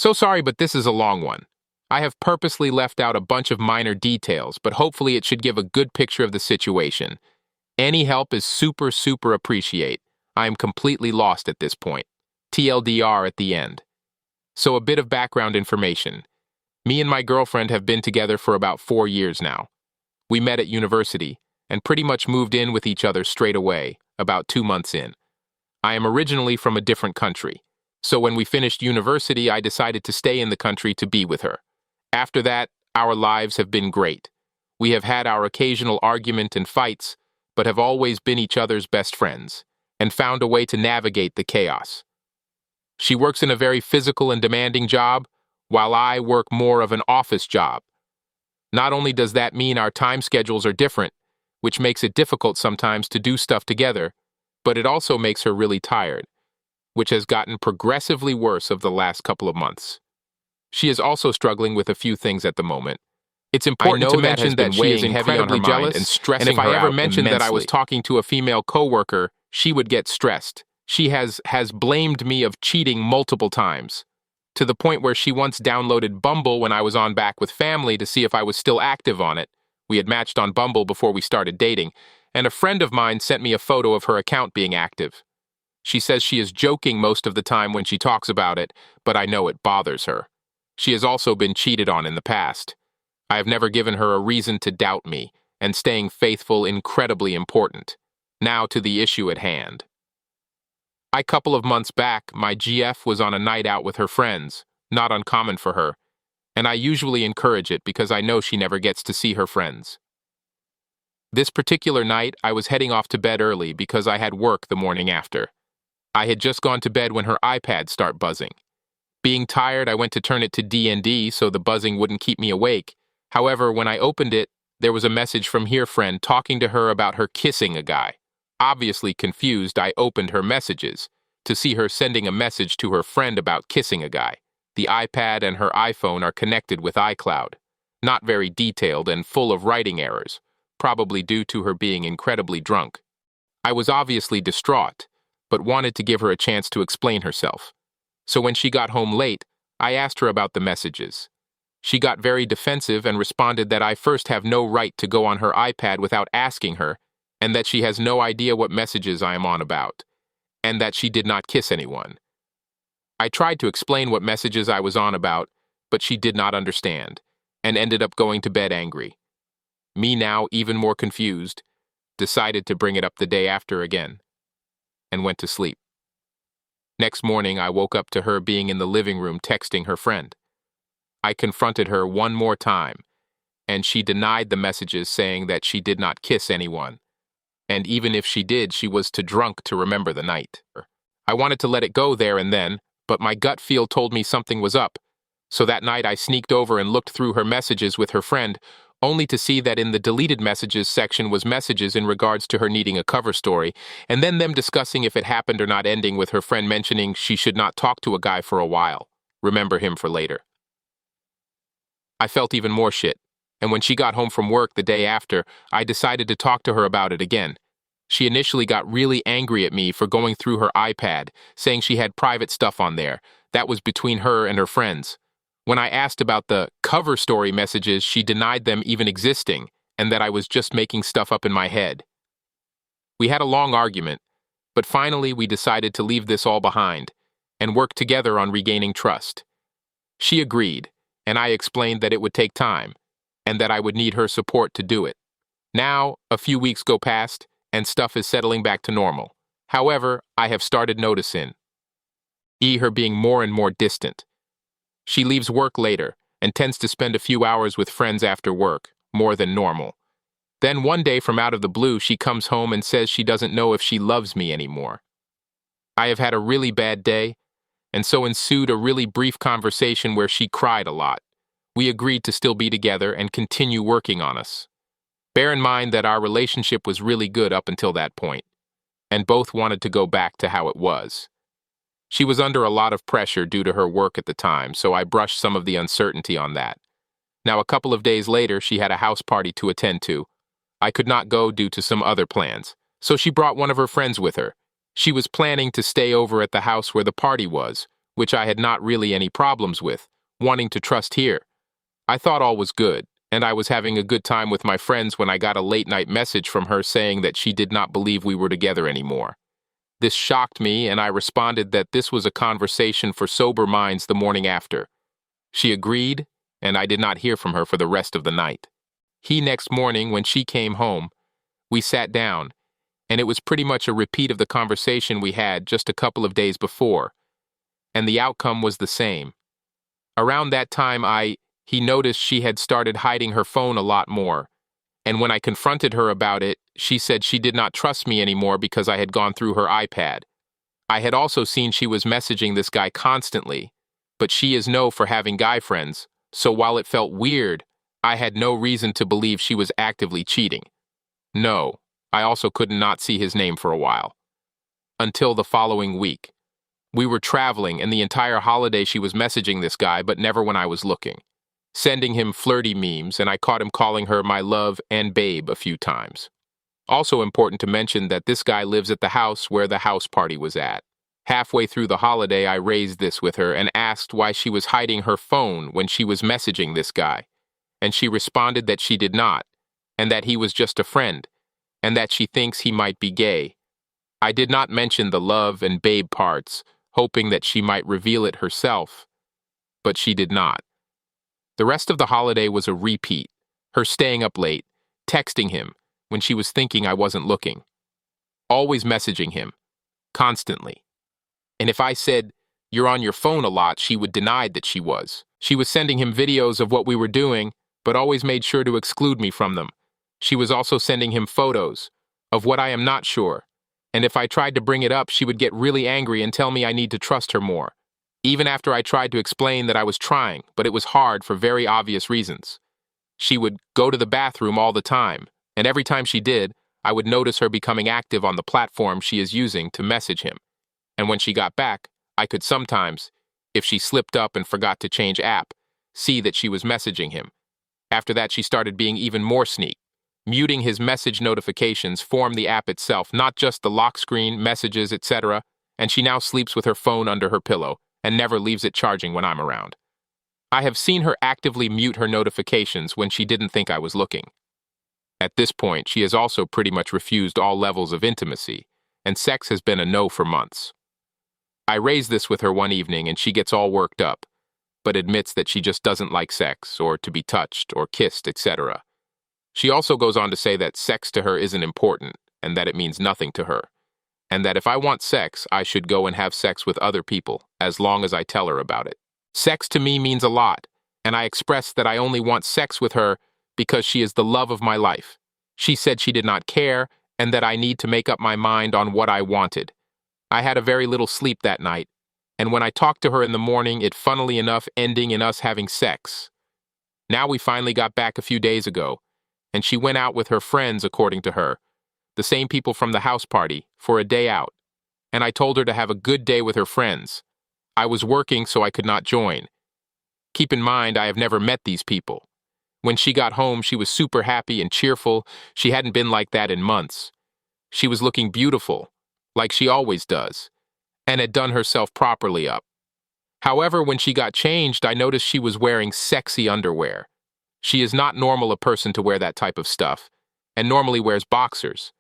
So sorry, but this is a long one. I have purposely left out a bunch of minor details, but hopefully it should give a good picture of the situation. Any help is super appreciate. I am completely lost at this point. TLDR at the end. So a bit of background information. Me and my girlfriend have been together for about 4 years now. We met at university and pretty much moved in with each other straight away, about 2 months in. I am originally from a different country, so when we finished university, I decided to stay in the country to be with her. After that, our lives have been great. We have had our occasional argument and fights, but have always been each other's best friends, and found a way to navigate the chaos. She works in a very physical and demanding job, while I work more of an office job. Not only does that mean our time schedules are different, which makes it difficult sometimes to do stuff together, but it also makes her really tired, which has gotten progressively worse of the last couple of months. She is also struggling with a few things at the moment. It's important to mention that she is incredibly jealous and stressing her out. And if I ever mentioned that I was talking to a female coworker, she would get stressed. She has blamed me of cheating multiple times, to the point where she once downloaded Bumble when I was on back with family to see if I was still active on it. We had matched on Bumble before we started dating, and a friend of mine sent me a photo of her account being active. She says she is joking most of the time when she talks about it, but I know it bothers her. She has also been cheated on in the past. I have never given her a reason to doubt me, and staying faithful incredibly important. Now to the issue at hand. A couple of months back, my GF was on a night out with her friends, not uncommon for her, and I usually encourage it because I know she never gets to see her friends. This particular night, I was heading off to bed early because I had work the morning after. I had just gone to bed when her iPad started buzzing. Being tired, I went to turn it to DND so the buzzing wouldn't keep me awake. However, when I opened it, there was a message from her friend talking to her about her kissing a guy. Obviously confused, I opened her messages to see her sending a message to her friend about kissing a guy. The iPad and her iPhone are connected with iCloud. Not very detailed and full of writing errors, probably due to her being incredibly drunk. I was obviously distraught, but wanted to give her a chance to explain herself. So when she got home late, I asked her about the messages. She got very defensive and responded that I first have no right to go on her iPad without asking her, and that she has no idea what messages I am on about, and that she did not kiss anyone. I tried to explain what messages I was on about, but she did not understand, and ended up going to bed angry. Me now, even more confused, decided to bring it up the day after again, and went to sleep. Next morning, I woke up to her being in the living room texting her friend. I confronted her one more time, and she denied the messages, saying that she did not kiss anyone. And even if she did, she was too drunk to remember the night. I wanted to let it go there and then, but my gut feel told me something was up. So that night I sneaked over and looked through her messages with her friend, only to see that in the deleted messages section was messages in regards to her needing a cover story, and then them discussing if it happened or not, ending with her friend mentioning she should not talk to a guy for a while. Remember him for later. I felt even more shit, and when she got home from work the day after, I decided to talk to her about it again. She initially got really angry at me for going through her iPad, saying she had private stuff on there. That was between her and her friends. When I asked about the cover story messages, she denied them even existing, and that I was just making stuff up in my head. We had a long argument, but finally we decided to leave this all behind, and work together on regaining trust. She agreed, and I explained that it would take time, and that I would need her support to do it. Now, a few weeks go past, and stuff is settling back to normal. However, I have started noticing her being more and more distant. She leaves work later, and tends to spend a few hours with friends after work, more than normal. Then one day from out of the blue, she comes home and says she doesn't know if she loves me anymore. I have had a really bad day, and so ensued a really brief conversation where she cried a lot. We agreed to still be together and continue working on us. Bear in mind that our relationship was really good up until that point, and both wanted to go back to how it was. She was under a lot of pressure due to her work at the time, so I brushed some of the uncertainty on that. Now, a couple of days later, she had a house party to attend to. I could not go due to some other plans, so she brought one of her friends with her. She was planning to stay over at the house where the party was, which I had not really any problems with, wanting to trust here. I thought all was good, and I was having a good time with my friends when I got a late-night message from her saying that she did not believe we were together anymore. This shocked me, and I responded that this was a conversation for sober minds the morning after. She agreed, and I did not hear from her for the rest of the night. Next morning, when she came home, we sat down, and it was pretty much a repeat of the conversation we had just a couple of days before, and the outcome was the same. Around that time, he noticed she had started hiding her phone a lot more, and when I confronted her about it, she said she did not trust me anymore because I had gone through her iPad. I had also seen she was messaging this guy constantly, but she is known for having guy friends, so while it felt weird, I had no reason to believe she was actively cheating. No, I also could not see his name for a while. Until the following week. We were traveling, and the entire holiday she was messaging this guy, but never when I was looking. Sending him flirty memes, and I caught him calling her my love and babe a few times. Also important to mention that this guy lives at the house where the house party was at. Halfway through the holiday, I raised this with her and asked why she was hiding her phone when she was messaging this guy, and she responded that she did not, and that he was just a friend, and that she thinks he might be gay. I did not mention the love and babe parts, hoping that she might reveal it herself, but she did not. The rest of the holiday was a repeat, her staying up late, texting him when she was thinking I wasn't looking, always messaging him, constantly. And if I said, "You're on your phone a lot," she would deny that she was. She was sending him videos of what we were doing, but always made sure to exclude me from them. She was also sending him photos of what I am not sure, and if I tried to bring it up, she would get really angry and tell me I need to trust her more. Even after I tried to explain that I was trying, but it was hard for very obvious reasons. She would go to the bathroom all the time, and every time she did, I would notice her becoming active on the platform she is using to message him. And when she got back, I could sometimes, if she slipped up and forgot to change app, see that she was messaging him. After that, she started being even more sneak. Muting his message notifications formed the app itself, not just the lock screen, messages, etc., and she now sleeps with her phone under her pillow and never leaves it charging when I'm around. I have seen her actively mute her notifications when she didn't think I was looking. At this point, she has also pretty much refused all levels of intimacy, and sex has been a no for months. I raised this with her one evening and she gets all worked up, but admits that she just doesn't like sex or to be touched or kissed, etc. She also goes on to say that sex to her isn't important and that it means nothing to her, and that if I want sex, I should go and have sex with other people as long as I tell her about it. Sex to me means a lot, and I expressed that I only want sex with her because she is the love of my life. She said she did not care and that I need to make up my mind on what I wanted. I had a very little sleep that night, and when I talked to her in the morning, it funnily enough ending in us having sex. Now we finally got back a few days ago, and she went out with her friends, according to her, the same people from the house party, for a day out, and I told her to have a good day with her friends. I was working, so I could not join. Keep in mind, I have never met these people. When she got home, she was super happy and cheerful. She hadn't been like that in months. She was looking beautiful, like she always does, and had done herself properly up. However, when she got changed, I noticed she was wearing sexy underwear. She is not normal a person to wear that type of stuff, and normally wears boxers.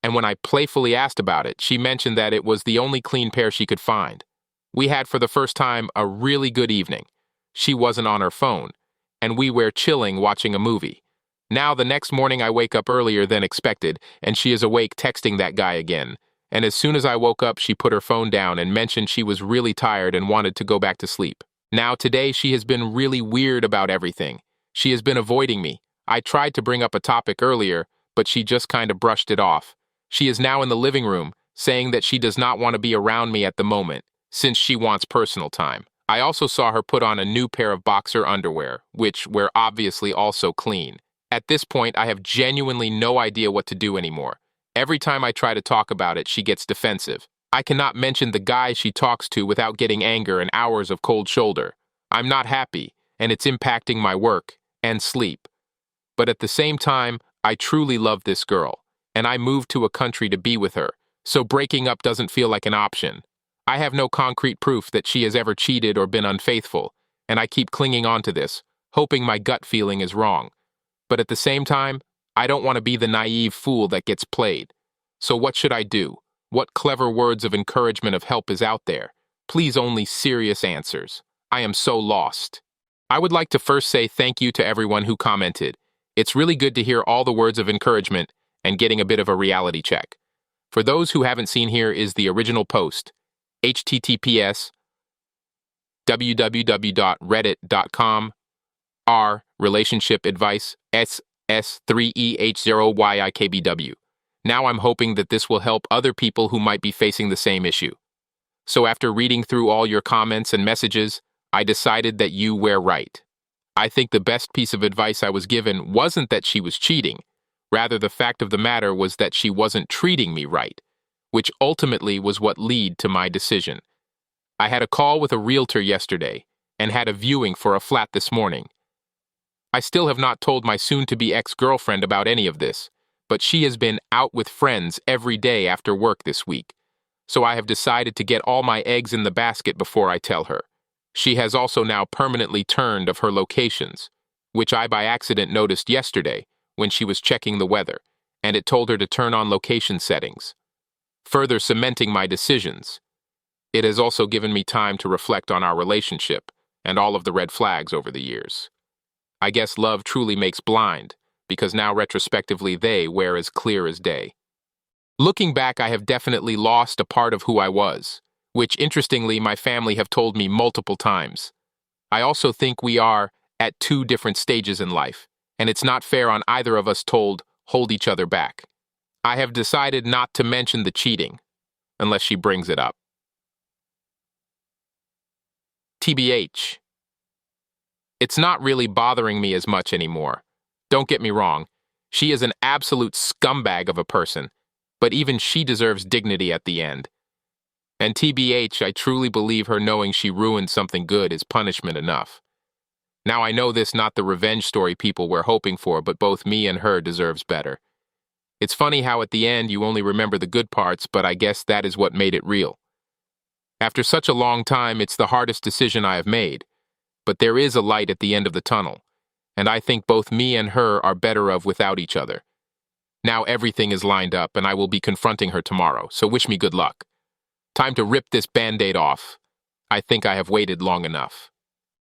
And when I playfully asked about it, she mentioned that it was the only clean pair she could find. We had for the first time a really good evening. She wasn't on her phone, and we were chilling watching a movie. Now the next morning I wake up earlier than expected, and she is awake texting that guy again. And as soon as I woke up, she put her phone down and mentioned she was really tired and wanted to go back to sleep. Now today she has been really weird about everything. She has been avoiding me. I tried to bring up a topic earlier, but she just kind of brushed it off. She is now in the living room, saying that she does not want to be around me at the moment, since she wants personal time. I also saw her put on a new pair of boxer underwear, which were obviously also clean. At this point, I have genuinely no idea what to do anymore. Every time I try to talk about it, she gets defensive. I cannot mention the guy she talks to without getting anger and hours of cold shoulder. I'm not happy, and it's impacting my work and sleep. But at the same time, I truly love this girl, and I moved to a country to be with her, so breaking up doesn't feel like an option. I have no concrete proof that she has ever cheated or been unfaithful, and I keep clinging on to this, hoping my gut feeling is wrong. But at the same time, I don't want to be the naive fool that gets played. So what should I do? What clever words of encouragement of help is out there? Please, only serious answers. I am so lost. I would like to first say thank you to everyone who commented. It's really good to hear all the words of encouragement and getting a bit of a reality check. For those who haven't seen, here is the original post. https www.reddit.com r relationship advice ss3eh0yikbw. Now I'm hoping that this will help other people who might be facing the same issue. So after reading through all your comments and messages, I decided that you were right. I think the best piece of advice I was given wasn't that she was cheating. Rather, the fact of the matter was that she wasn't treating me right, which ultimately was what led to my decision. I had a call with a realtor yesterday and had a viewing for a flat this morning. I still have not told my soon-to-be ex-girlfriend about any of this, but she has been out with friends every day after work this week, so I have decided to get all my eggs in the basket before I tell her. She has also now permanently turned of her locations, which I by accident noticed yesterday when she was checking the weather, and it told her to turn on location settings, further cementing my decisions. It has also given me time to reflect on our relationship and all of the red flags over the years. I guess love truly makes blind, because now retrospectively they were as clear as day. Looking back, I have definitely lost a part of who I was, which interestingly my family have told me multiple times. I also think we are at two different stages in life, and it's not fair on either of us told hold each other back. I have decided not to mention the cheating, unless she brings it up. TBH. It's not really bothering me as much anymore. Don't get me wrong, she is an absolute scumbag of a person, but even she deserves dignity at the end. And TBH, I truly believe her knowing she ruined something good is punishment enough. Now I know this not the revenge story people were hoping for, but both me and her deserves better. It's funny how at the end you only remember the good parts, but I guess that is what made it real. After such a long time, it's the hardest decision I have made, but there is a light at the end of the tunnel, and I think both me and her are better off without each other. Now everything is lined up, and I will be confronting her tomorrow, so wish me good luck. Time to rip this Band-Aid off. I think I have waited long enough.